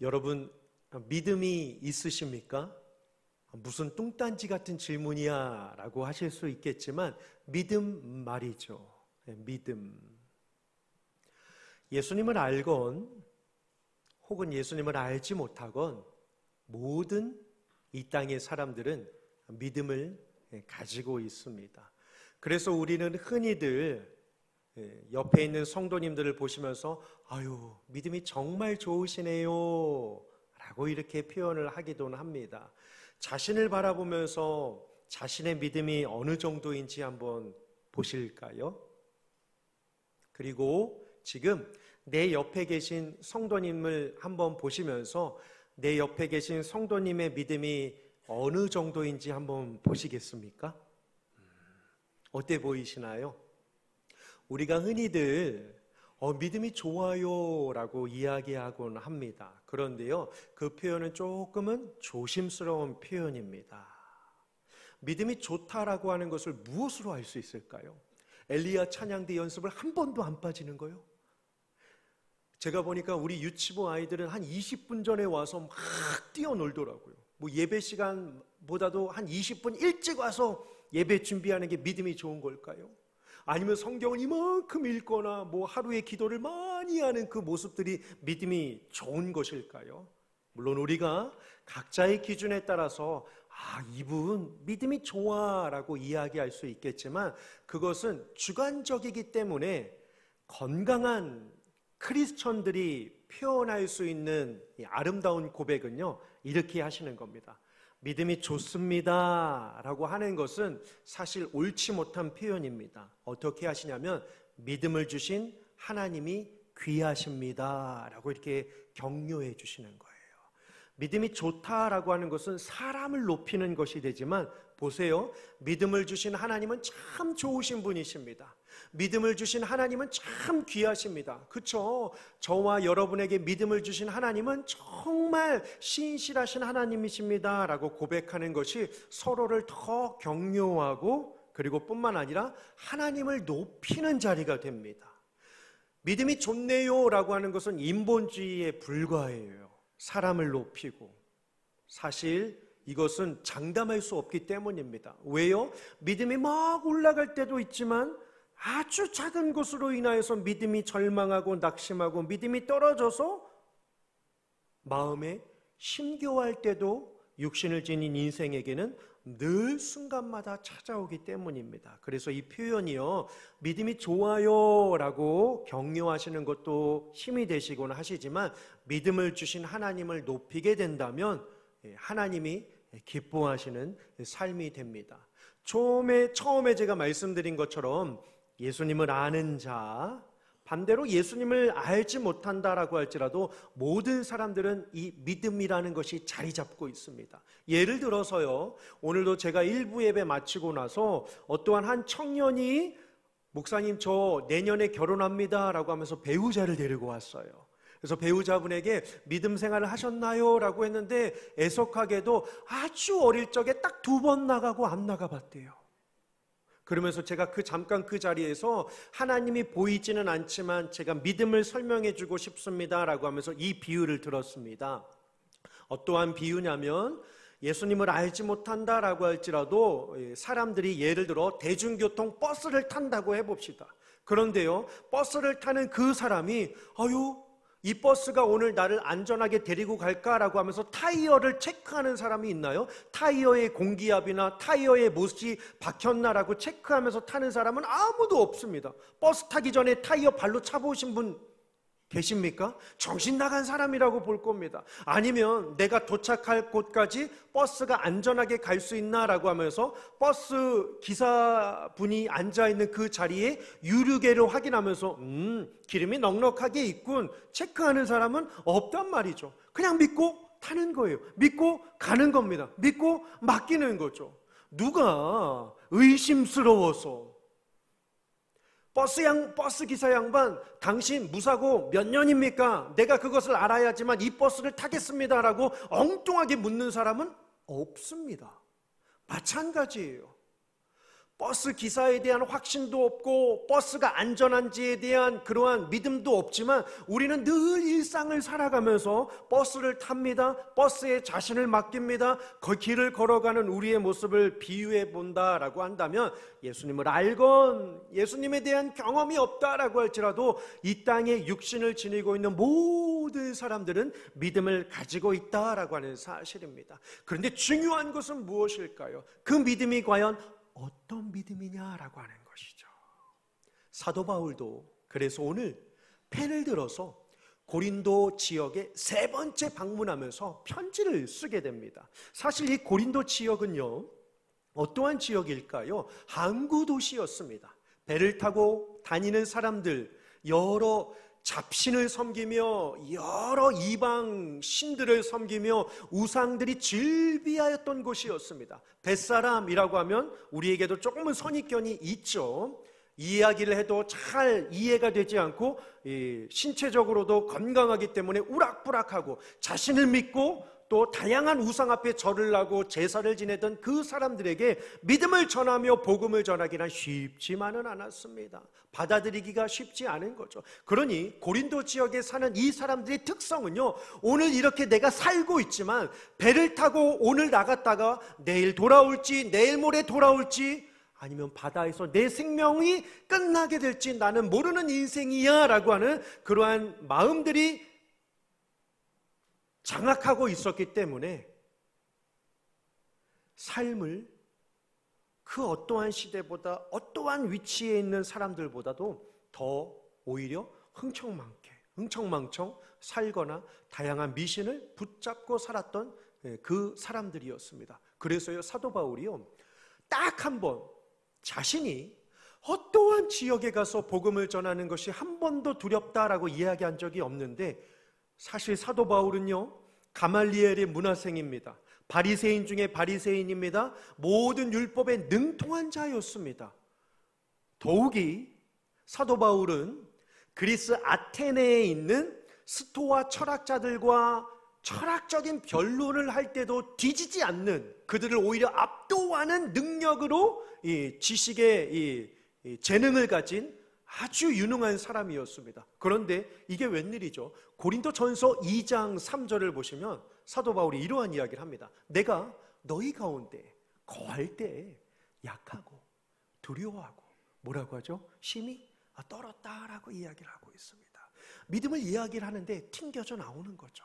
여러분, 믿음이 있으십니까? 무슨 뚱딴지 같은 질문이야 라고 하실 수 있겠지만 믿음 말이죠. 믿음. 예수님을 알건 혹은 예수님을 알지 못하건 모든 이 땅의 사람들은 믿음을 가지고 있습니다. 그래서 우리는 흔히들 옆에 있는 성도님들을 보시면서 아유, 믿음이 정말 좋으시네요 라고 이렇게 표현을 하기도 합니다. 자신을 바라보면서 자신의 믿음이 어느 정도인지 한번 보실까요? 그리고 지금 내 옆에 계신 성도님을 한번 보시면서 내 옆에 계신 성도님의 믿음이 어느 정도인지 한번 보시겠습니까? 어때 보이시나요? 우리가 흔히들 믿음이 좋아요 라고 이야기하곤 합니다. 그런데요, 그 표현은 조금은 조심스러운 표현입니다. 믿음이 좋다라고 하는 것을 무엇으로 알 수 있을까요? 엘리야 찬양대 연습을 한 번도 안 빠지는 거요? 제가 보니까 우리 유치부 아이들은 한 20분 전에 와서 막 뛰어놀더라고요. 뭐 예배 시간보다도 한 20분 일찍 와서 예배 준비하는 게 믿음이 좋은 걸까요? 아니면 성경을 이만큼 읽거나 뭐 하루에 기도를 많이 하는 그 모습들이 믿음이 좋은 것일까요? 물론 우리가 각자의 기준에 따라서 이분 믿음이 좋아 라고 이야기할 수 있겠지만 그것은 주관적이기 때문에 건강한 크리스천들이 표현할 수 있는 이 아름다운 고백은요, 이렇게 하시는 겁니다. 믿음이 좋습니다 라고 하는 것은 사실 옳지 못한 표현입니다. 어떻게 하시냐면 믿음을 주신 하나님이 귀하십니다 라고 이렇게 격려해 주시는 거예요. 믿음이 좋다라고 하는 것은 사람을 높이는 것이 되지만 보세요, 믿음을 주신 하나님은 참 좋으신 분이십니다. 믿음을 주신 하나님은 참 귀하십니다. 그렇죠? 저와 여러분에게 믿음을 주신 하나님은 정말 신실하신 하나님이십니다 라고 고백하는 것이 서로를 더 격려하고 그리고 뿐만 아니라 하나님을 높이는 자리가 됩니다. 믿음이 좋네요 라고 하는 것은 인본주의에 불과해요. 사람을 높이고. 사실 이것은 장담할 수 없기 때문입니다. 왜요? 믿음이 막 올라갈 때도 있지만 아주 작은 것으로 인하여서 믿음이 절망하고 낙심하고 믿음이 떨어져서 마음에 심겨할 때도 육신을 지닌 인생에게는 늘 순간마다 찾아오기 때문입니다. 그래서 이 표현이요, 믿음이 좋아요 라고 격려하시는 것도 힘이 되시곤 하시지만 믿음을 주신 하나님을 높이게 된다면 하나님이 기뻐하시는 삶이 됩니다. 처음에 제가 말씀드린 것처럼 예수님을 아는 자, 반대로 예수님을 알지 못한다라고 할지라도 모든 사람들은 이 믿음이라는 것이 자리 잡고 있습니다. 예를 들어서요, 오늘도 제가 일부 예배 마치고 나서 어떠한 한 청년이 목사님 저 내년에 결혼합니다 라고 하면서 배우자를 데리고 왔어요. 그래서 배우자분에게 믿음 생활을 하셨나요? 라고 했는데 애석하게도 아주 어릴 적에 딱 2번 나가고 안 나가봤대요. 그러면서 제가 잠깐 그 자리에서 하나님이 보이지는 않지만 제가 믿음을 설명해 주고 싶습니다 라고 하면서 이 비유를 들었습니다. 어떠한 비유냐면 예수님을 알지 못한다라고 할지라도 사람들이 예를 들어 대중교통 버스를 탄다고 해봅시다. 그런데요, 버스를 타는 그 사람이 이 버스가 오늘 나를 안전하게 데리고 갈까라고 하면서 타이어를 체크하는 사람이 있나요? 타이어의 공기압이나 타이어의 못이 박혔나라고 체크하면서 타는 사람은 아무도 없습니다. 버스 타기 전에 타이어 발로 차보신 분 계십니까? 정신 나간 사람이라고 볼 겁니다. 아니면 내가 도착할 곳까지 버스가 안전하게 갈 수 있나라고 하면서 버스 기사분이 앉아있는 그 자리에 유류계를 확인하면서 기름이 넉넉하게 있군 체크하는 사람은 없단 말이죠. 그냥 믿고 타는 거예요. 믿고 가는 겁니다. 믿고 맡기는 거죠. 누가 의심스러워서 버스 기사 양반, 당신 무사고 몇 년입니까? 내가 그것을 알아야지만 이 버스를 타겠습니다라고 엉뚱하게 묻는 사람은 없습니다. 마찬가지예요. 버스 기사에 대한 확신도 없고 버스가 안전한지에 대한 그러한 믿음도 없지만 우리는 늘 일상을 살아가면서 버스를 탑니다. 버스에 자신을 맡깁니다. 그 길을 걸어가는 우리의 모습을 비유해 본다라고 한다면 예수님을 알건 예수님에 대한 경험이 없다라고 할지라도 이 땅에 육신을 지니고 있는 모든 사람들은 믿음을 가지고 있다라고 하는 사실입니다. 그런데 중요한 것은 무엇일까요? 그 믿음이 과연 어떤 믿음이냐라고 하는 것이죠. 사도 바울도 그래서 오늘 펜을 들어서 고린도 지역에 세 번째 방문하면서 편지를 쓰게 됩니다. 사실 이 고린도 지역은요, 어떠한 지역일까요? 항구 도시였습니다. 배를 타고 다니는 사람들, 여러 잡신을 섬기며 여러 이방 신들을 섬기며 우상들이 즐비하였던 곳이었습니다. 뱃사람이라고 하면 우리에게도 조금은 선입견이 있죠. 이야기를 해도 잘 이해가 되지 않고 신체적으로도 건강하기 때문에 우락부락하고 자신을 믿고 또 다양한 우상 앞에 절을 하고 제사를 지내던 그 사람들에게 믿음을 전하며 복음을 전하기는 쉽지만은 않았습니다. 받아들이기가 쉽지 않은 거죠. 그러니 고린도 지역에 사는 이 사람들의 특성은요, 오늘 이렇게 내가 살고 있지만 배를 타고 오늘 나갔다가 내일 돌아올지 내일 모레 돌아올지 아니면 바다에서 내 생명이 끝나게 될지 나는 모르는 인생이야 라고 하는 그러한 마음들이 장악하고 있었기 때문에 삶을 그 어떠한 시대보다 어떠한 위치에 있는 사람들보다도 더 오히려 흥청망청 살거나 다양한 미신을 붙잡고 살았던 그 사람들이었습니다. 그래서요, 사도 바울이요, 딱 한 번 자신이 어떠한 지역에 가서 복음을 전하는 것이 한 번도 두렵다라고 이야기한 적이 없는데, 사실 사도 바울은요, 가말리엘의 문화생입니다. 바리새인 중에 바리새인입니다. 모든 율법에 능통한 자였습니다. 더욱이 사도 바울은 그리스 아테네에 있는 스토아 철학자들과 철학적인 변론을 할 때도 뒤지지 않는, 그들을 오히려 압도하는 능력으로 이 지식의 이 재능을 가진 아주 유능한 사람이었습니다. 그런데 이게 웬일이죠? 고린도전서 2장 3절을 보시면 사도 바울이 이러한 이야기를 합니다. 내가 너희 가운데 거할 때 약하고 두려워하고 뭐라고 하죠? 심히 떨었다라고 이야기를 하고 있습니다. 믿음을 이야기를 하는데 튕겨져 나오는 거죠.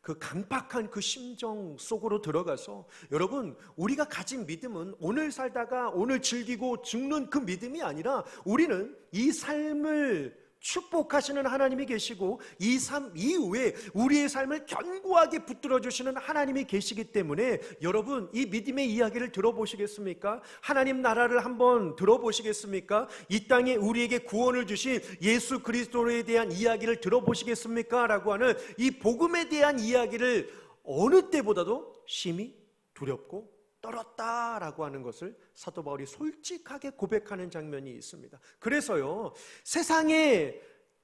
그 강팍한 그 심정 속으로 들어가서, 여러분, 우리가 가진 믿음은 오늘 살다가 오늘 즐기고 죽는 그 믿음이 아니라 우리는 이 삶을 축복하시는 하나님이 계시고 이 삶 이후에 우리의 삶을 견고하게 붙들어 주시는 하나님이 계시기 때문에, 여러분, 이 믿음의 이야기를 들어보시겠습니까? 하나님 나라를 한번 들어보시겠습니까? 이 땅에 우리에게 구원을 주신 예수 그리스도에 대한 이야기를 들어보시겠습니까? 라고 하는 이 복음에 대한 이야기를 어느 때보다도 심히 두렵고 떨었다라고 하는 것을 사도 바울이 솔직하게 고백하는 장면이 있습니다. 그래서요, 세상에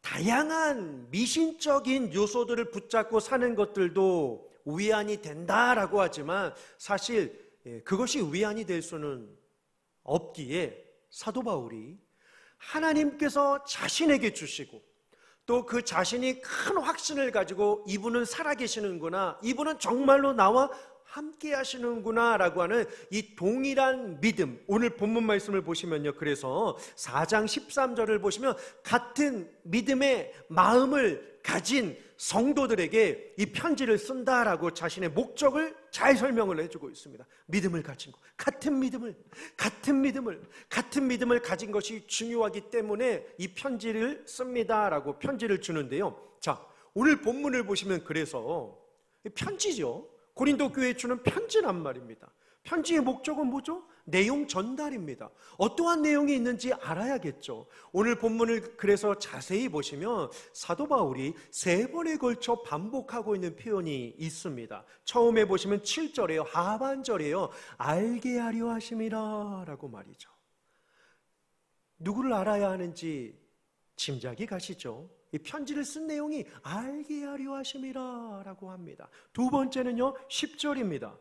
다양한 미신적인 요소들을 붙잡고 사는 것들도 위안이 된다라고 하지만 사실 그것이 위안이 될 수는 없기에 사도 바울이 하나님께서 자신에게 주시고 또 그 자신이 큰 확신을 가지고 이분은 살아계시는구나, 이분은 정말로 나와 함께 하시는구나 라고 하는 이 동일한 믿음, 오늘 본문 말씀을 보시면요, 그래서 4장 13절을 보시면 같은 믿음의 마음을 가진 성도들에게 이 편지를 쓴다라고 자신의 목적을 잘 설명을 해주고 있습니다. 믿음을 가진 것, 같은 믿음을 가진 것이 중요하기 때문에 이 편지를 씁니다라고 편지를 주는데요. 자, 오늘 본문을 보시면 그래서 편지죠. 고린도 교회에 주는 편지란 말입니다. 편지의 목적은 뭐죠? 내용 전달입니다. 어떠한 내용이 있는지 알아야겠죠. 오늘 본문을 그래서 자세히 보시면 사도 바울이 3번에 걸쳐 반복하고 있는 표현이 있습니다. 처음에 보시면 7절에요. 하반절에요. 알게 하려 하심이라 라고 말이죠. 누구를 알아야 하는지 짐작이 가시죠? 이 편지를 쓴 내용이 알게 하려 하심이라 라고 합니다. 두 번째는요, 10절입니다.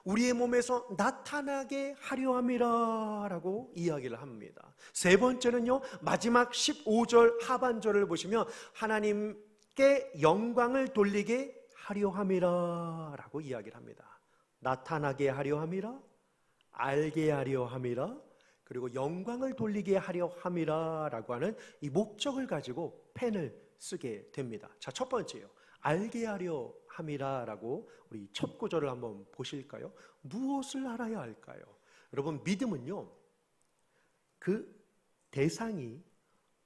우리의 몸에서 나타나게 하려 함이라 라고 이야기를 합니다. 세 번째는요, 마지막 15절 하반절을 보시면 하나님께 영광을 돌리게 하려 함이라 라고 이야기를 합니다. 나타나게 하려 함이라, 알게 하려 함이라, 그리고 영광을 돌리게 하려 함이라 라고 하는 이 목적을 가지고 펜을 쓰게 됩니다. 자, 첫 번째요, 알게 하려 함이라 라고 우리 첫 구절을 한번 보실까요? 무엇을 알아야 할까요? 여러분, 믿음은요, 그 대상이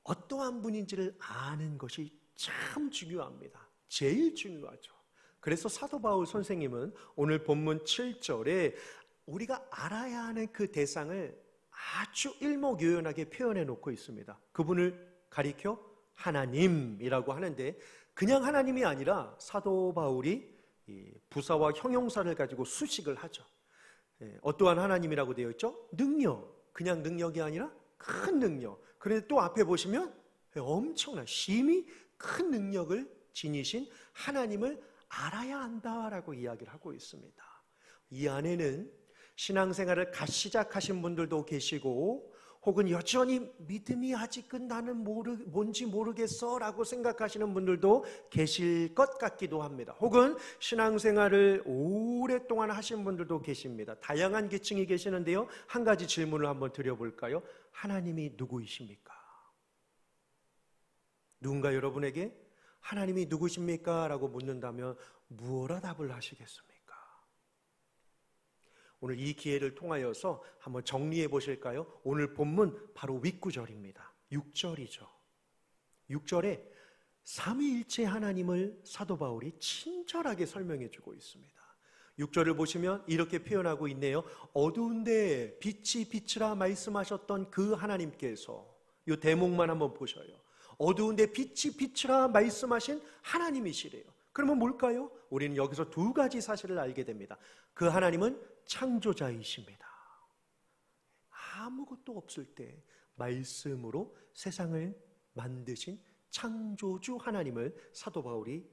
어떠한 분인지를 아는 것이 참 중요합니다. 제일 중요하죠. 그래서 사도 바울 선생님은 오늘 본문 7절에 우리가 알아야 하는 그 대상을 아주 일목요연하게 표현해 놓고 있습니다. 그분을 가리켜 하나님이라고 하는데, 그냥 하나님이 아니라 사도 바울이 부사와 형용사를 가지고 수식을 하죠. 어떠한 하나님이라고 되어 있죠? 능력. 그냥 능력이 아니라 큰 능력. 그런데 또 앞에 보시면 엄청난 심히 큰 능력을 지니신 하나님을 알아야 한다라고 이야기를 하고 있습니다. 이 안에는 신앙생활을 갓 시작하신 분들도 계시고, 혹은 여전히 믿음이 아직은 나는 뭔지 모르겠어 라고 생각하시는 분들도 계실 것 같기도 합니다. 혹은 신앙생활을 오랫동안 하신 분들도 계십니다. 다양한 계층이 계시는데요, 한 가지 질문을 한번 드려볼까요? 하나님이 누구이십니까? 누군가 여러분에게 하나님이 누구십니까? 라고 묻는다면 무엇라 답을 하시겠습니까? 오늘 이 기회를 통하여서 한번 정리해 보실까요? 오늘 본문 바로 윗구절입니다. 6절이죠. 6절에 삼위일체 하나님을 사도 바울이 친절하게 설명해 주고 있습니다. 6절을 보시면 이렇게 표현하고 있네요. 어두운데 빛이 비치라 말씀하셨던 그 하나님께서, 이 대목만 한번 보셔요. 어두운데 빛이 비치라 말씀하신 하나님이시래요. 그러면 뭘까요? 우리는 여기서 두 가지 사실을 알게 됩니다. 그 하나님은 창조자이십니다. 아무것도 없을 때 말씀으로 세상을 만드신 창조주 하나님을 사도 바울이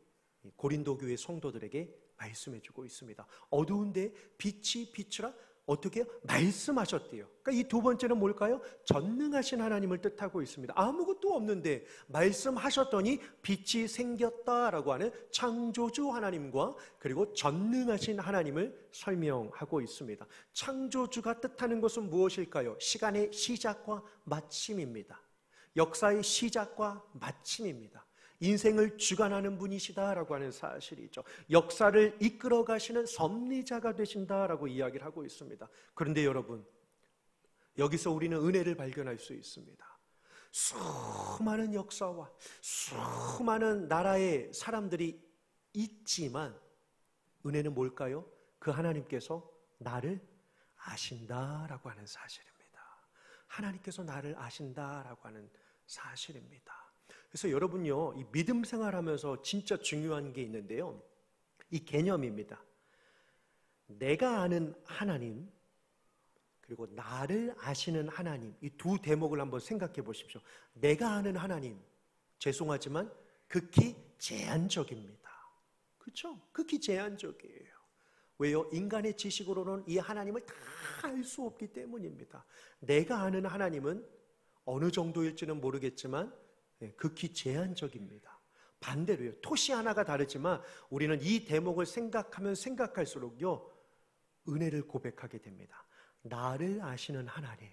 고린도 교회 성도들에게 말씀해 주고 있습니다. 어두운데 빛이 비추라 어떻게 말씀하셨대요. 그러니까 이 두 번째는 뭘까요? 전능하신 하나님을 뜻하고 있습니다. 아무것도 없는데 말씀하셨더니 빛이 생겼다라고 하는 창조주 하나님과 그리고 전능하신 하나님을 설명하고 있습니다. 창조주가 뜻하는 것은 무엇일까요? 시간의 시작과 마침입니다. 역사의 시작과 마침입니다. 인생을 주관하는 분이시다라고 하는 사실이죠. 역사를 이끌어 가시는 섭리자가 되신다라고 이야기를 하고 있습니다. 그런데 여러분, 여기서 우리는 은혜를 발견할 수 있습니다. 수많은 역사와 수많은 나라의 사람들이 있지만 은혜는 뭘까요? 그 하나님께서 나를 아신다라고 하는 사실입니다. 하나님께서 나를 아신다라고 하는 사실입니다. 그래서 여러분요, 이 믿음 생활하면서 진짜 중요한 게 있는데요, 이 개념입니다. 내가 아는 하나님, 그리고 나를 아시는 하나님, 이 두 대목을 한번 생각해 보십시오. 내가 아는 하나님, 죄송하지만 극히 제한적입니다. 그렇죠? 극히 제한적이에요. 왜요? 인간의 지식으로는 이 하나님을 다 알 수 없기 때문입니다. 내가 아는 하나님은 어느 정도일지는 모르겠지만 극히 제한적입니다. 반대로요, 토시 하나가 다르지만 우리는 이 대목을 생각하면 생각할수록요, 은혜를 고백하게 됩니다. 나를 아시는 하나님,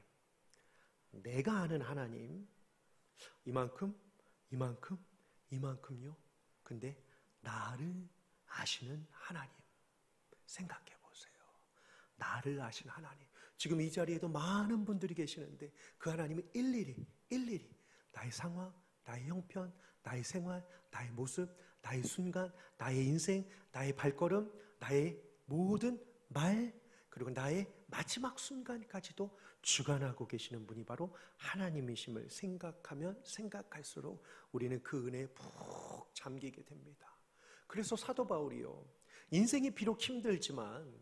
내가 아는 하나님, 이만큼요. 근데 나를 아시는 하나님, 생각해 보세요. 나를 아시는 하나님. 지금 이 자리에도 많은 분들이 계시는데 그 하나님이 일일이 나의 상황, 나의 형편, 나의 생활, 나의 모습, 나의 순간, 나의 인생, 나의 발걸음, 나의 모든 말, 그리고 나의 마지막 순간까지도 주관하고 계시는 분이 바로 하나님이심을 생각하면 생각할수록 우리는 그 은혜에 푹 잠기게 됩니다. 그래서 사도 바울이요, 인생이 비록 힘들지만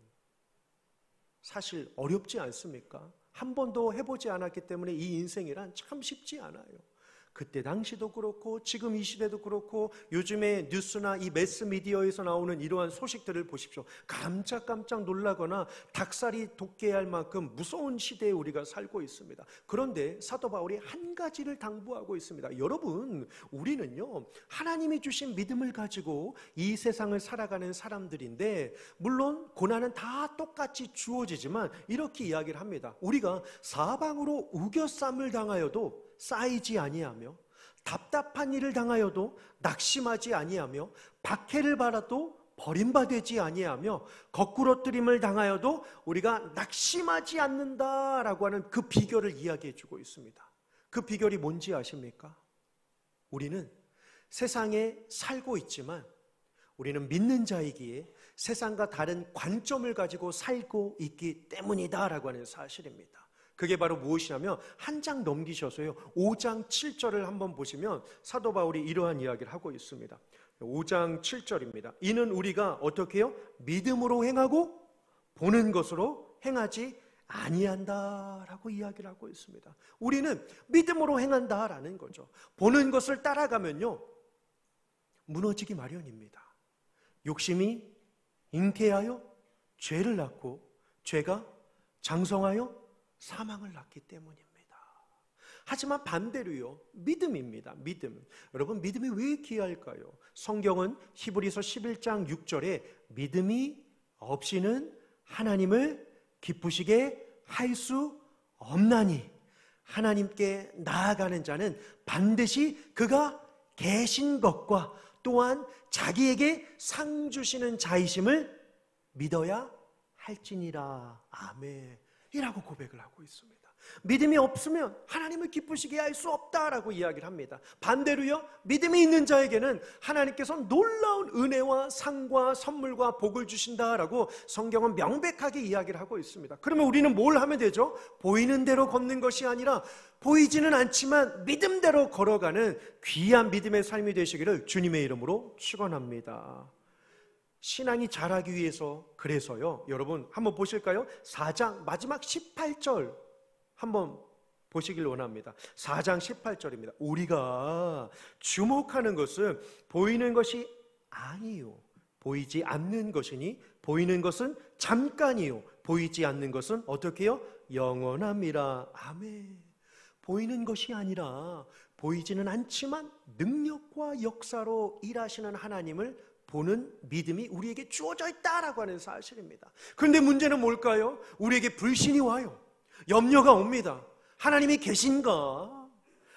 사실 어렵지 않습니까? 한 번도 해보지 않았기 때문에 이 인생이란 참 쉽지 않아요. 그때 당시도 그렇고 지금 이 시대도 그렇고 요즘에 뉴스나 이 매스미디어에서 나오는 이러한 소식들을 보십시오. 깜짝깜짝 놀라거나 닭살이 돋게 할 만큼 무서운 시대에 우리가 살고 있습니다. 그런데 사도 바울이 한 가지를 당부하고 있습니다. 여러분, 우리는요 하나님이 주신 믿음을 가지고 이 세상을 살아가는 사람들인데, 물론 고난은 다 똑같이 주어지지만 이렇게 이야기를 합니다. 우리가 사방으로 우겨쌈을 당하여도 쌓이지 아니하며, 답답한 일을 당하여도 낙심하지 아니하며, 박해를 받아도 버림받지 아니하며, 거꾸러뜨림을 당하여도 우리가 낙심하지 않는다라고 하는 그 비결을 이야기해 주고 있습니다. 그 비결이 뭔지 아십니까? 우리는 세상에 살고 있지만 우리는 믿는 자이기에 세상과 다른 관점을 가지고 살고 있기 때문이다라고 하는 사실입니다. 그게 바로 무엇이냐면, 한 장 넘기셔서요 5장 7절을 한번 보시면 사도 바울이 이러한 이야기를 하고 있습니다. 5장 7절입니다. 이는 우리가 어떻게 해요? 믿음으로 행하고 보는 것으로 행하지 아니한다라고 이야기를 하고 있습니다. 우리는 믿음으로 행한다라는 거죠. 보는 것을 따라가면요 무너지기 마련입니다. 욕심이 잉태하여 죄를 낳고, 죄가 장성하여 사망을 낳기 때문입니다. 하지만 반대로요 믿음입니다. 믿음. 여러분, 믿음이 왜 귀할까요? 성경은 히브리서 11장 6절에 믿음이 없이는 하나님을 기쁘시게 할 수 없나니, 하나님께 나아가는 자는 반드시 그가 계신 것과 또한 자기에게 상 주시는 자이심을 믿어야 할지니라. 아멘 이라고 고백을 하고 있습니다. 믿음이 없으면 하나님을 기쁘시게 할 수 없다라고 이야기를 합니다. 반대로요 믿음이 있는 자에게는 하나님께서 놀라운 은혜와 상과 선물과 복을 주신다라고 성경은 명백하게 이야기를 하고 있습니다. 그러면 우리는 뭘 하면 되죠? 보이는 대로 걷는 것이 아니라 보이지는 않지만 믿음대로 걸어가는 귀한 믿음의 삶이 되시기를 주님의 이름으로 축원합니다. 신앙이 자라기 위해서, 그래서요 여러분 한번 보실까요? 4장 마지막 18절 한번 보시길 원합니다. 4장 18절입니다. 우리가 주목하는 것은 보이는 것이 아니요 보이지 않는 것이니, 보이는 것은 잠깐이요 보이지 않는 것은 어떻게 해요? 영원함이라. 아멘. 보이는 것이 아니라 보이지는 않지만 능력과 역사로 일하시는 하나님을 보는 믿음이 우리에게 주어져 있다라고 하는 사실입니다. 그런데 문제는 뭘까요? 우리에게 불신이 와요. 염려가 옵니다. 하나님이 계신가?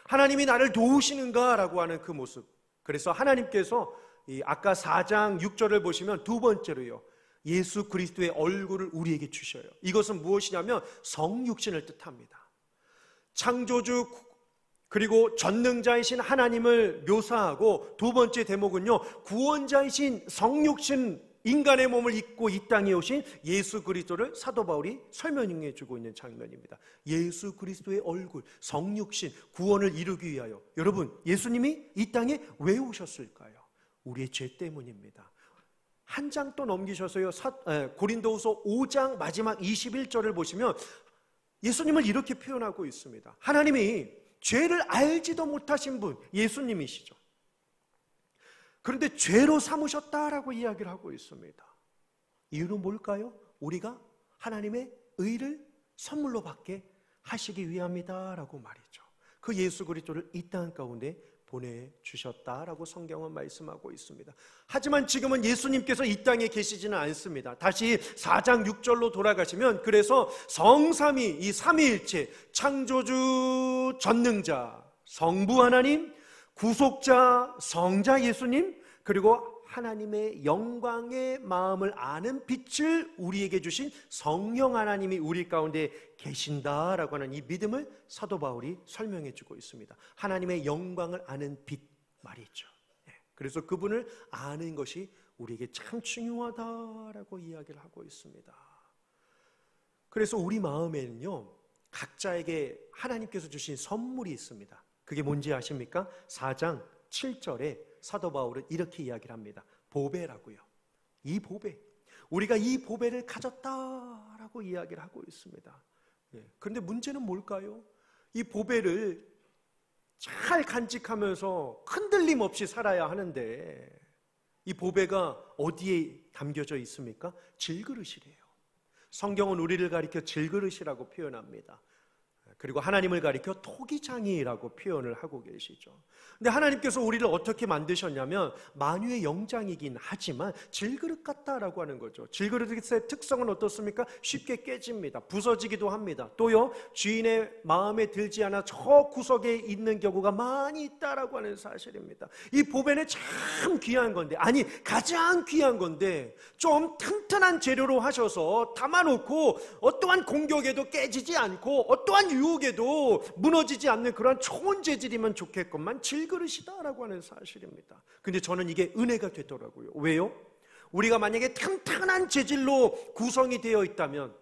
하나님이 나를 도우시는가? 라고 하는 그 모습. 그래서 하나님께서 아까 4장 6절을 보시면 두 번째로요 예수 그리스도의 얼굴을 우리에게 주셔요. 이것은 무엇이냐면 성육신을 뜻합니다. 창조주 그리고 전능자이신 하나님을 묘사하고, 두 번째 대목은요 구원자이신 성육신 인간의 몸을 입고 이 땅에 오신 예수 그리스도를 사도 바울이 설명해 주고 있는 장면입니다. 예수 그리스도의 얼굴, 성육신, 구원을 이루기 위하여. 여러분, 예수님이 이 땅에 왜 오셨을까요? 우리의 죄 때문입니다. 한 장 또 넘기셔서요 고린도후서 5장 마지막 21절을 보시면 예수님을 이렇게 표현하고 있습니다. 하나님이 죄를 알지도 못하신 분 예수님이시죠. 그런데 죄로 삼으셨다라고 이야기를 하고 있습니다. 이유는 뭘까요? 우리가 하나님의 의를 선물로 받게 하시기 위함이다라고 말이죠. 그 예수 그리스도를 이 땅 가운데 보내주셨다라고 성경은 말씀하고 있습니다. 하지만 지금은 예수님께서 이 땅에 계시지는 않습니다. 다시 4장 6절로 돌아가시면, 그래서 성삼위, 이 삼위일체, 창조주 전능자 성부 하나님, 구속자 성자 예수님, 그리고 하나님의 영광의 마음을 아는 빛을 우리에게 주신 성령 하나님이 우리 가운데 계신다라고 하는 이 믿음을 사도 바울이 설명해 주고 있습니다. 하나님의 영광을 아는 빛 말이죠. 그래서 그분을 아는 것이 우리에게 참 중요하다라고 이야기를 하고 있습니다. 그래서 우리 마음에는요 각자에게 하나님께서 주신 선물이 있습니다. 그게 뭔지 아십니까? 4장 7절에 사도 바울은 이렇게 이야기를 합니다. 보배라고요. 이 보배, 우리가 이 보배를 가졌다라고 이야기를 하고 있습니다. 그런데 문제는 뭘까요? 이 보배를 잘 간직하면서 흔들림 없이 살아야 하는데 이 보배가 어디에 담겨져 있습니까? 질그릇이래요. 성경은 우리를 가리켜 질그릇이라고 표현합니다. 그리고 하나님을 가리켜 토기장이라고 표현을 하고 계시죠. 근데 하나님께서 우리를 어떻게 만드셨냐면 만유의 영장이긴 하지만 질그릇 같다라고 하는 거죠. 질그릇의 특성은 어떻습니까? 쉽게 깨집니다. 부서지기도 합니다. 또요, 주인의 마음에 들지 않아 저 구석에 있는 경우가 많이 있다라고 하는 사실입니다. 이 보배는 참 귀한 건데, 아니 가장 귀한 건데 좀 튼튼한 재료로 하셔서 담아놓고 어떠한 공격에도 깨지지 않고 어떠한 유혹에도 무너지지 않는 그런 좋은 재질이면 좋겠건만 질그릇이다라고 하는 사실입니다. 근데 저는 이게 은혜가 되더라고요. 왜요? 우리가 만약에 튼튼한 재질로 구성이 되어 있다면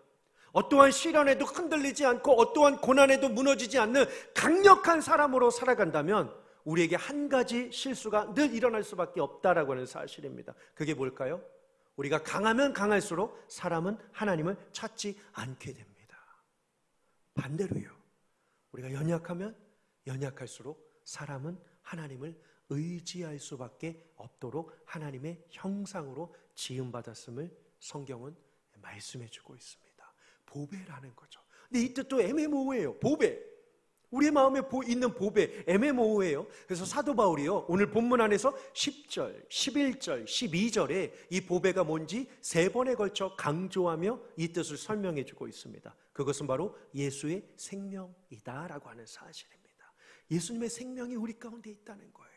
어떠한 시련에도 흔들리지 않고 어떠한 고난에도 무너지지 않는 강력한 사람으로 살아간다면 우리에게 한 가지 실수가 늘 일어날 수밖에 없다라고 하는 사실입니다. 그게 뭘까요? 우리가 강하면 강할수록 사람은 하나님을 찾지 않게 됩니다. 반대로요, 우리가 연약하면 연약할수록 사람은 하나님을 의지할 수밖에 없도록 하나님의 형상으로 지음받았음을 성경은 말씀해 주고 있습니다. 보배라는 거죠. 근데 이 뜻도 애매모호해요. 보배, 우리의 마음에 있는 보배 애매모호해요. 그래서 사도 바울이요, 오늘 본문 안에서 10절, 11절, 12절에 이 보배가 뭔지 3번에 걸쳐 강조하며 이 뜻을 설명해 주고 있습니다. 그것은 바로 예수의 생명이다라고 하는 사실입니다. 예수님의 생명이 우리 가운데 있다는 거예요.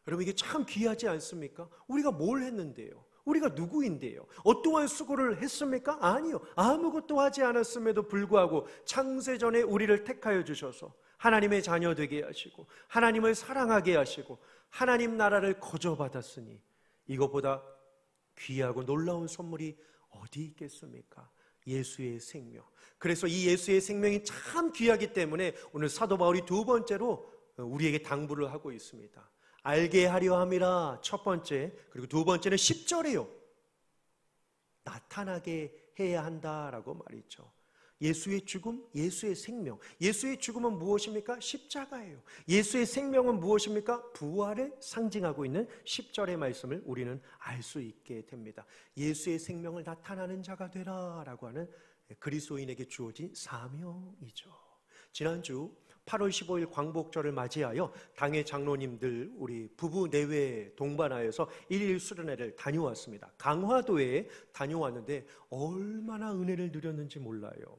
여러분, 이게 참 귀하지 않습니까? 우리가 뭘 했는데요? 우리가 누구인데요? 어떠한 수고를 했습니까? 아니요. 아무것도 하지 않았음에도 불구하고 창세전에 우리를 택하여 주셔서 하나님의 자녀 되게 하시고 하나님을 사랑하게 하시고 하나님 나라를 거저받았으니 이것보다 귀하고 놀라운 선물이 어디 있겠습니까? 예수의 생명. 그래서 이 예수의 생명이 참 귀하기 때문에 오늘 사도 바울이 2번째로 우리에게 당부를 하고 있습니다. 알게 하려 함이라, 첫 번째. 그리고 2번째는 10절이에요. 나타나게 해야 한다라고 말이죠. 예수의 죽음, 예수의 생명. 예수의 죽음은 무엇입니까? 십자가예요. 예수의 생명은 무엇입니까? 부활을 상징하고 있는 10절의 말씀을 우리는 알 수 있게 됩니다. 예수의 생명을 나타나는 자가 되라라고 하는 그리스도인에게 주어진 사명이죠. 지난주 8월 15일 광복절을 맞이하여 당회 장로님들 우리 부부 내외 동반하여서 1일 수련회를 다녀왔습니다. 강화도에 다녀왔는데 얼마나 은혜를 누렸는지 몰라요.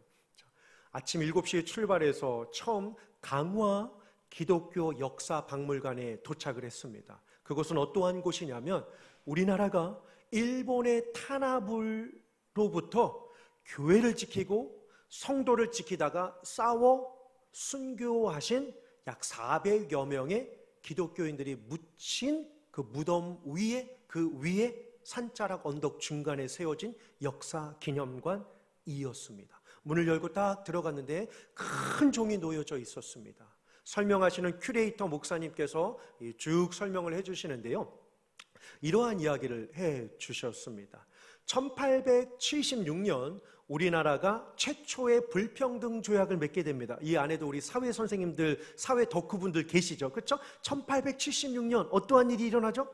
아침 7시에 출발해서 처음 강화 기독교 역사 박물관에 도착을 했습니다. 그것은 어떠한 곳이냐면 우리나라가 일본의 탄압으로부터 교회를 지키고 성도를 지키다가 싸워 순교하신 약 400여 명의 기독교인들이 묻힌 그 무덤 위에, 그 위에 산자락 언덕 중간에 세워진 역사 기념관이었습니다. 문을 열고 딱 들어갔는데 큰 종이 놓여져 있었습니다. 설명하시는 큐레이터 목사님께서 쭉 설명을 해주시는데요, 이러한 이야기를 해주셨습니다. 1876년 우리나라가 최초의 불평등 조약을 맺게 됩니다. 이 안에도 우리 사회 선생님들, 사회 덕후분들 계시죠? 그렇죠? 1876년 어떠한 일이 일어나죠?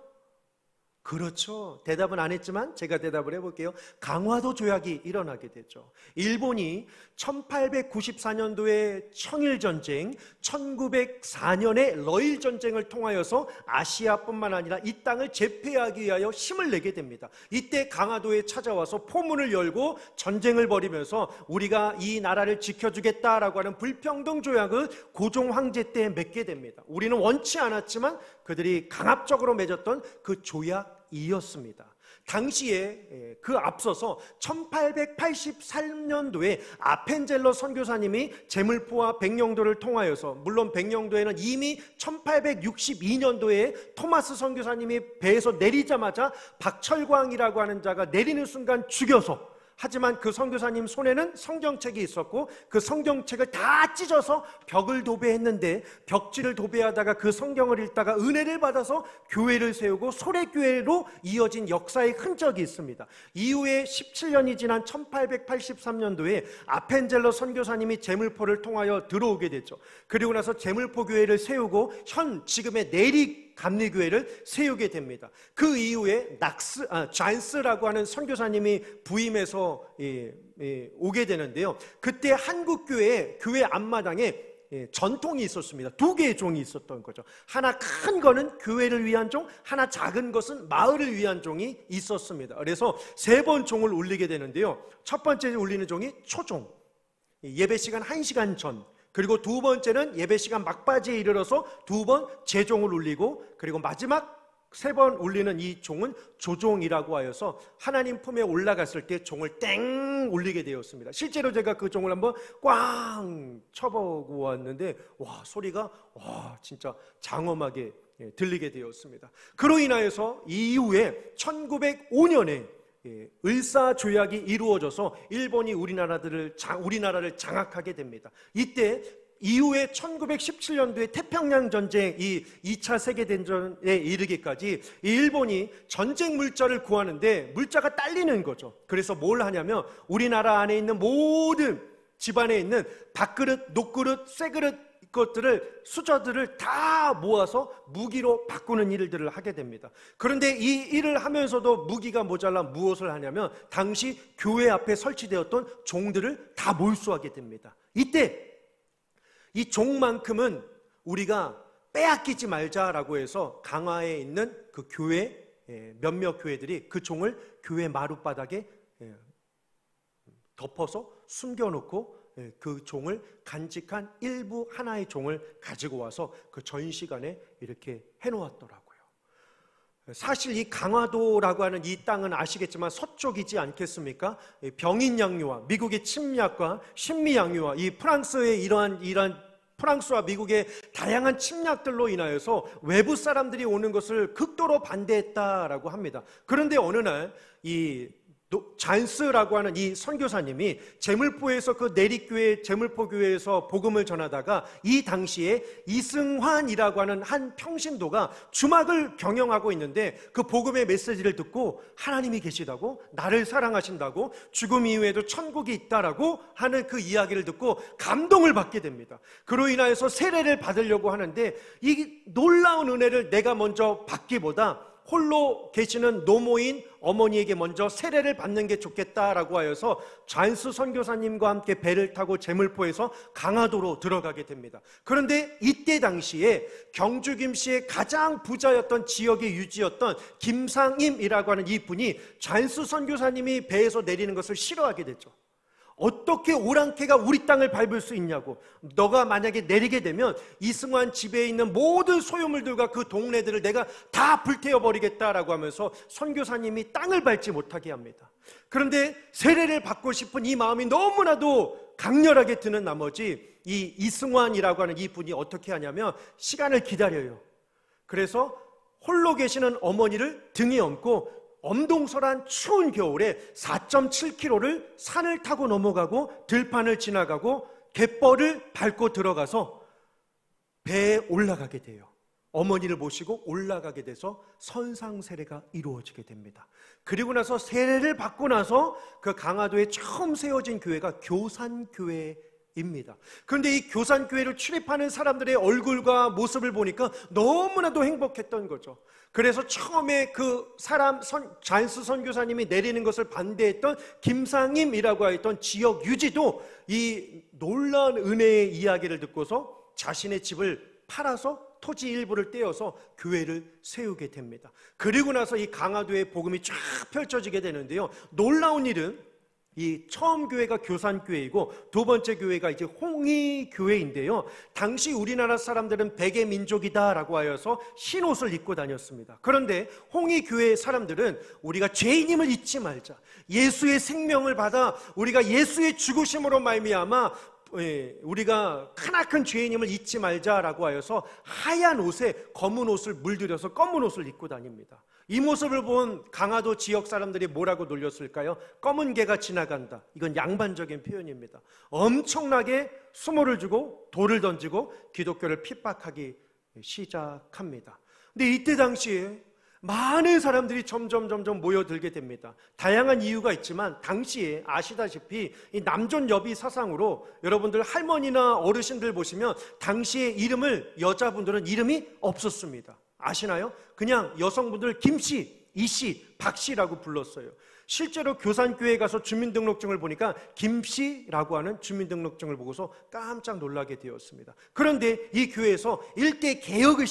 그렇죠. 대답은 안 했지만 제가 대답을 해볼게요. 강화도 조약이 일어나게 되죠. 일본이 1894년도에 청일전쟁, 1904년에 러일전쟁을 통하여서 아시아뿐만 아니라 이 땅을 제패하기 위하여 힘을 내게 됩니다. 이때 강화도에 찾아와서 포문을 열고 전쟁을 벌이면서 우리가 이 나라를 지켜주겠다라고 하는 불평등 조약을 고종 황제 때 맺게 됩니다. 우리는 원치 않았지만 그들이 강압적으로 맺었던 그 조약이었습니다. 당시에 그 앞서서 1883년도에 아펜젤러 선교사님이 제물포와 백령도를 통하여서, 물론 백령도에는 이미 1862년도에 토마스 선교사님이 배에서 내리자마자 박철광이라고 하는 자가 내리는 순간 죽여서 하지만 그 선교사님 손에는 성경책이 있었고 그 성경책을 다 찢어서 벽을 도배했는데, 벽지를 도배하다가 그 성경을 읽다가 은혜를 받아서 교회를 세우고 소래교회로 이어진 역사의 흔적이 있습니다. 이후에 17년이 지난 1883년도에 아펜젤러 선교사님이 제물포를 통하여 들어오게 됐죠. 그리고 나서 제물포 교회를 세우고 지금의 내리 감리교회를 세우게 됩니다. 그 이후에 잔스라고 하는 선교사님이 부임해서 오게 되는데요. 그때 한국교회 교회 앞마당에 전통이 있었습니다. 두 개의 종이 있었던 거죠. 하나 큰 거는 교회를 위한 종, 하나 작은 것은 마을을 위한 종이 있었습니다. 그래서 3번 종을 울리게 되는데요. 첫 번째 울리는 종이 초종, 예배 시간 1시간 전, 그리고 두 번째는 예배 시간 막바지에 이르러서 2번 제종을 울리고, 그리고 마지막 3번 울리는 이 종은 조종이라고 하여서 하나님 품에 올라갔을 때 종을 땡 울리게 되었습니다. 실제로 제가 그 종을 한번 꽝 쳐보고 왔는데 소리가 진짜 장엄하게 들리게 되었습니다. 그로 인하여서 이후에 1905년에 을사조약이 이루어져서 일본이 우리나라를 장악하게 됩니다. 이때 이후에 1917년도에 태평양 전쟁, 이 2차 세계대전에 이르기까지 일본이 전쟁 물자를 구하는데 물자가 딸리는 거죠. 그래서 뭘 하냐면 우리나라 안에 있는 모든 집안에 있는 밥그릇, 녹그릇, 쇠그릇 것들을, 수저들을 다 모아서 무기로 바꾸는 일들을 하게 됩니다. 그런데 이 일을 하면서도 무기가 모자라 무엇을 하냐면 당시 교회 앞에 설치되었던 종들을 다 몰수하게 됩니다. 이때 이 종만큼은 우리가 빼앗기지 말자라고 해서 강화에 있는 그 교회, 몇몇 교회들이 그 종을 교회 마룻바닥에 덮어서 숨겨놓고 그 종을 간직한 일부 하나의 종을 가지고 와서 그 전시관에 이렇게 해놓았더라고요. 사실 이 강화도라고 하는 이 땅은 아시겠지만 서쪽이지 않겠습니까? 병인양요와 미국의 침략과 신미양요와 이 프랑스의 이러한 프랑스와 미국의 다양한 침략들로 인하여서 외부 사람들이 오는 것을 극도로 반대했다라고 합니다. 그런데 어느 날 이 잔스라고 하는 이 선교사님이 제물포에서 그 내리교회 제물포교회에서 복음을 전하다가 이 당시에 이승환이라고 하는 한 평신도가 주막을 경영하고 있는데 그 복음의 메시지를 듣고 하나님이 계시다고, 나를 사랑하신다고, 죽음 이후에도 천국이 있다라고 하는 그 이야기를 듣고 감동을 받게 됩니다. 그로 인하여서 세례를 받으려고 하는데 이 놀라운 은혜를 내가 먼저 받기보다 홀로 계시는 노모인 어머니에게 먼저 세례를 받는 게 좋겠다라고 하여서 잔스 선교사님과 함께 배를 타고 제물포에서 강화도로 들어가게 됩니다. 그런데 이때 당시에 경주 김씨의 가장 부자였던 지역의 유지였던 김상임이라고 하는 이 분이 잔스 선교사님이 배에서 내리는 것을 싫어하게 됐죠. 어떻게 오랑캐가 우리 땅을 밟을 수 있냐고, 너가 만약에 내리게 되면 이승환 집에 있는 모든 소유물들과 그 동네들을 내가 다 불태워버리겠다라고 하면서 선교사님이 땅을 밟지 못하게 합니다. 그런데 세례를 받고 싶은 이 마음이 너무나도 강렬하게 드는 나머지 이 이승환이라고 하는 이 분이 어떻게 하냐면 시간을 기다려요. 그래서 홀로 계시는 어머니를 등에 업고 엄동설한 추운 겨울에 4.7km를 산을 타고 넘어가고 들판을 지나가고 갯벌을 밟고 들어가서 배에 올라가게 돼요. 어머니를 모시고 올라가게 돼서 선상세례가 이루어지게 됩니다. 그리고 나서 세례를 받고 나서 그 강화도에 처음 세워진 교회가 교산교회입니다. 그런데 이 교산교회를 출입하는 사람들의 얼굴과 모습을 보니까 너무나도 행복했던 거죠. 그래서 처음에 그 잔스 선교사님이 내리는 것을 반대했던 김상임이라고 했던 지역 유지도 이 놀라운 은혜의 이야기를 듣고서 자신의 집을 팔아서 토지 일부를 떼어서 교회를 세우게 됩니다. 그리고 나서 이 강화도의 복음이 쫙 펼쳐지게 되는데요. 놀라운 일은 이 처음 교회가 교산교회이고 두 번째 교회가 이제 홍의교회인데요. 당시 우리나라 사람들은 백의 민족이다라고 하여서 흰옷을 입고 다녔습니다. 그런데 홍의교회 사람들은 우리가 죄인임을 잊지 말자, 예수의 생명을 받아 우리가 예수의 죽으심으로 말미암아 우리가 크나큰 죄인임을 잊지 말자라고 하여서 하얀 옷에 검은 옷을 물들여서 검은 옷을 입고 다닙니다. 이 모습을 본 강화도 지역 사람들이 뭐라고 놀렸을까요? 검은 개가 지나간다. 이건 양반적인 표현입니다. 엄청나게 수모를 주고 돌을 던지고 기독교를 핍박하기 시작합니다. 근데 이때 당시에 많은 사람들이 점점 모여들게 됩니다. 다양한 이유가 있지만 당시에 아시다시피 이 남존여비 사상으로 여러분들 할머니나 어르신들 보시면 당시에 여자분들은 이름이 없었습니다. 아시나요? 그냥 여성분들 김씨, 이씨, 박씨라고 불렀어요. 실제로 교산교회에 가서 주민등록증을 보니까 김씨라고 하는 주민등록증을 보고서 깜짝 놀라게 되었습니다. 그런데 이 교회에서 일대 개혁을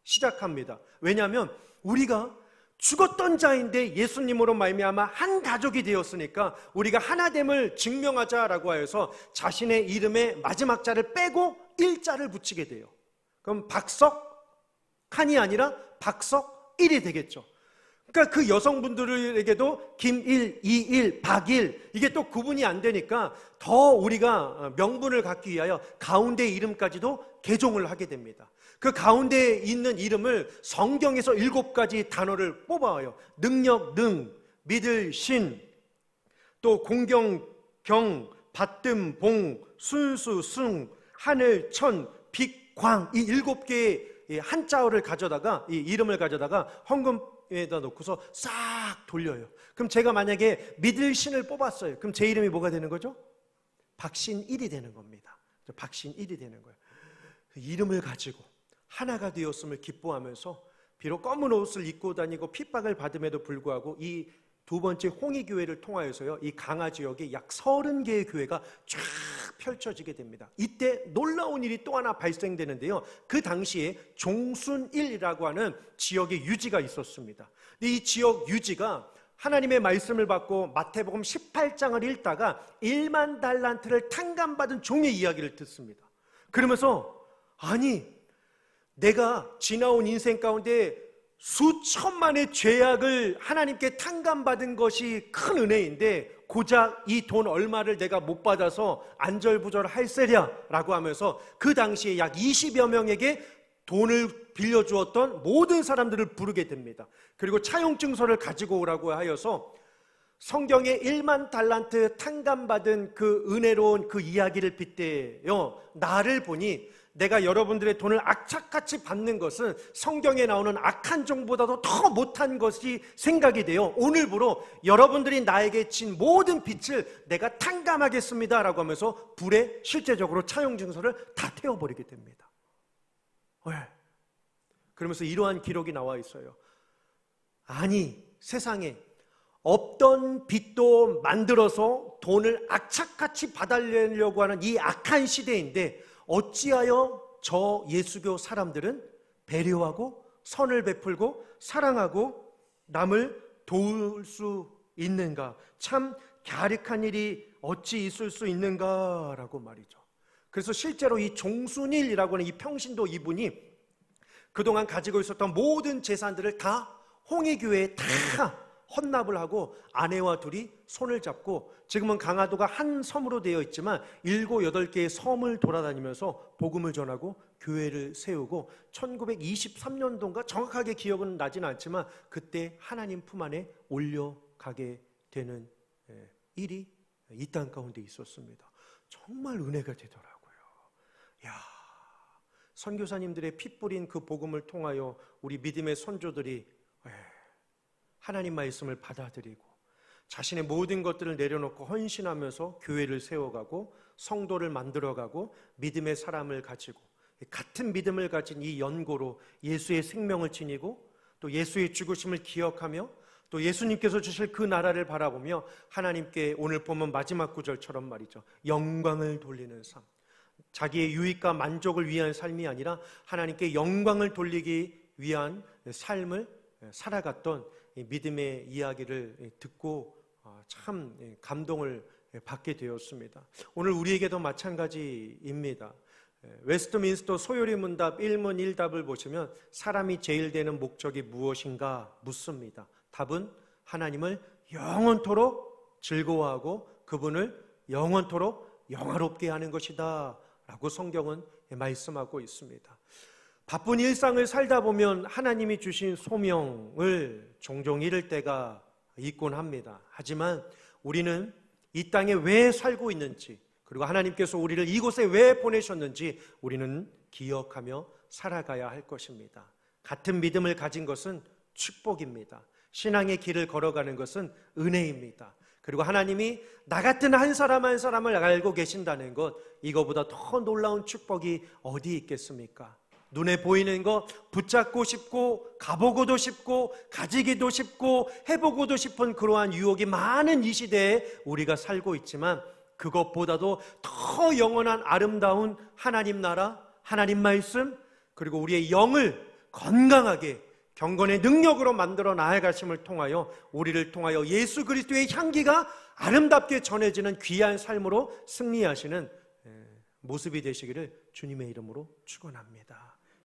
시작합니다. 왜냐하면 우리가 죽었던 자인데 예수님으로 말미암아 한 가족이 되었으니까 우리가 하나됨을 증명하자라고 하여서 자신의 이름의 마지막 자를 빼고 일자를 붙이게 돼요. 그럼 박석한이 아니라 박석일이 되겠죠. 그러니까 그 여성분들에게도 김일, 이일, 박일 이게 또 구분이 안 되니까 더 우리가 명분을 갖기 위하여 가운데 이름까지도 개종을 하게 됩니다. 그 가운데 있는 이름을 성경에서 7가지 단어를 뽑아와요. 능력, 능, 믿을, 신, 또 공경, 경, 받듦, 봉, 순수, 승, 하늘, 천, 빛, 광 이 7개의 한자어를 가져다가 이 이름을 가져다가 헌금에다 놓고서 싹 돌려요. 그럼 제가 만약에 믿을 신을 뽑았어요. 그럼 제 이름이 뭐가 되는 거죠? 박신일이 되는 겁니다. 박신일이 되는 거예요. 그 이름을 가지고 하나가 되었음을 기뻐하면서 비록 검은 옷을 입고 다니고 핍박을 받음에도 불구하고 이 두 번째 홍익교회를 통하여서요, 이 강화 지역에 약 30개의 교회가 쫙 펼쳐지게 됩니다. 이때 놀라운 일이 또 하나 발생되는데요, 그 당시에 종순일이라고 하는 지역의 유지가 있었습니다. 근데 이 지역 유지가 하나님의 말씀을 받고 마태복음 18장을 읽다가 1만 달란트를 탕감받은 종의 이야기를 듣습니다. 그러면서 아니, 내가 지나온 인생 가운데 수천만의 죄악을 하나님께 탕감받은 것이 큰 은혜인데 고작 이 돈 얼마를 내가 못 받아서 안절부절할세랴 라고 하면서 그 당시에 약 20여 명에게 돈을 빌려주었던 모든 사람들을 부르게 됩니다. 그리고 차용증서를 가지고 오라고 하여서 성경의 1만 달란트 탕감받은 그 은혜로운 그 이야기를 빗대어 나를 보니 내가 여러분들의 돈을 악착같이 받는 것은 성경에 나오는 악한 종보다도 더 못한 것이 생각이 되어 오늘부로 여러분들이 나에게 진 모든 빚을 내가 탕감하겠습니다 라고 하면서 불에 실제적으로 차용증서를 다 태워버리게 됩니다. 왜? 그러면서 이러한 기록이 나와 있어요. 아니, 세상에 없던 빚도 만들어서 돈을 악착같이 받아내려고 하는 이 악한 시대인데 어찌하여 저 예수교 사람들은 배려하고 선을 베풀고 사랑하고 남을 도울 수 있는가? 참 갸륵한 일이 어찌 있을 수 있는가라고 말이죠. 그래서 실제로 이 종순일이라고 하는 이 평신도 이분이 그동안 가지고 있었던 모든 재산들을 다 홍익교회에 다 헌납을 하고 아내와 둘이 손을 잡고 지금은 강화도가 한 섬으로 되어 있지만 7, 8개의 섬을 돌아다니면서 복음을 전하고 교회를 세우고 1923년도인가 정확하게 기억은 나지는 않지만 그때 하나님 품 안에 올려가게 되는 일이 이 땅 가운데 있었습니다. 정말 은혜가 되더라고요. 야, 선교사님들의 피 뿌린 그 복음을 통하여 우리 믿음의 선조들이 하나님 말씀을 받아들이고 자신의 모든 것들을 내려놓고 헌신하면서 교회를 세워가고 성도를 만들어가고 믿음의 사람을 가지고 같은 믿음을 가진 이 연고로 예수의 생명을 지니고 또 예수의 죽으심을 기억하며 또 예수님께서 주실 그 나라를 바라보며 하나님께 오늘 보면 마지막 구절처럼 말이죠, 영광을 돌리는 삶, 자기의 유익과 만족을 위한 삶이 아니라 하나님께 영광을 돌리기 위한 삶을 살아갔던 믿음의 이야기를 듣고 참 감동을 받게 되었습니다. 오늘 우리에게도 마찬가지입니다. 웨스트민스터 소요리 문답 1문 1답을 보시면 사람이 제일 되는 목적이 무엇인가 묻습니다. 답은 하나님을 영원토록 즐거워하고 그분을 영원토록 영화롭게 하는 것이다 라고 성경은 말씀하고 있습니다. 바쁜 일상을 살다 보면 하나님이 주신 소명을 종종 잃을 때가 있곤 합니다. 하지만 우리는 이 땅에 왜 살고 있는지, 그리고 하나님께서 우리를 이곳에 왜 보내셨는지 우리는 기억하며 살아가야 할 것입니다. 같은 믿음을 가진 것은 축복입니다. 신앙의 길을 걸어가는 것은 은혜입니다. 그리고 하나님이 나 같은 한 사람 한 사람을 알고 계신다는 것, 이거보다 더 놀라운 축복이 어디 있겠습니까? 눈에 보이는 거 붙잡고 싶고 가보고도 싶고 가지기도 싶고 해보고도 싶은 그러한 유혹이 많은 이 시대에 우리가 살고 있지만, 그것보다도 더 영원한 아름다운 하나님 나라, 하나님 말씀, 그리고 우리의 영을 건강하게 경건의 능력으로 만들어 나아가심을 통하여 우리를 통하여 예수 그리스도의 향기가 아름답게 전해지는 귀한 삶으로 승리하시는 모습이 되시기를 주님의 이름으로 축원합니다.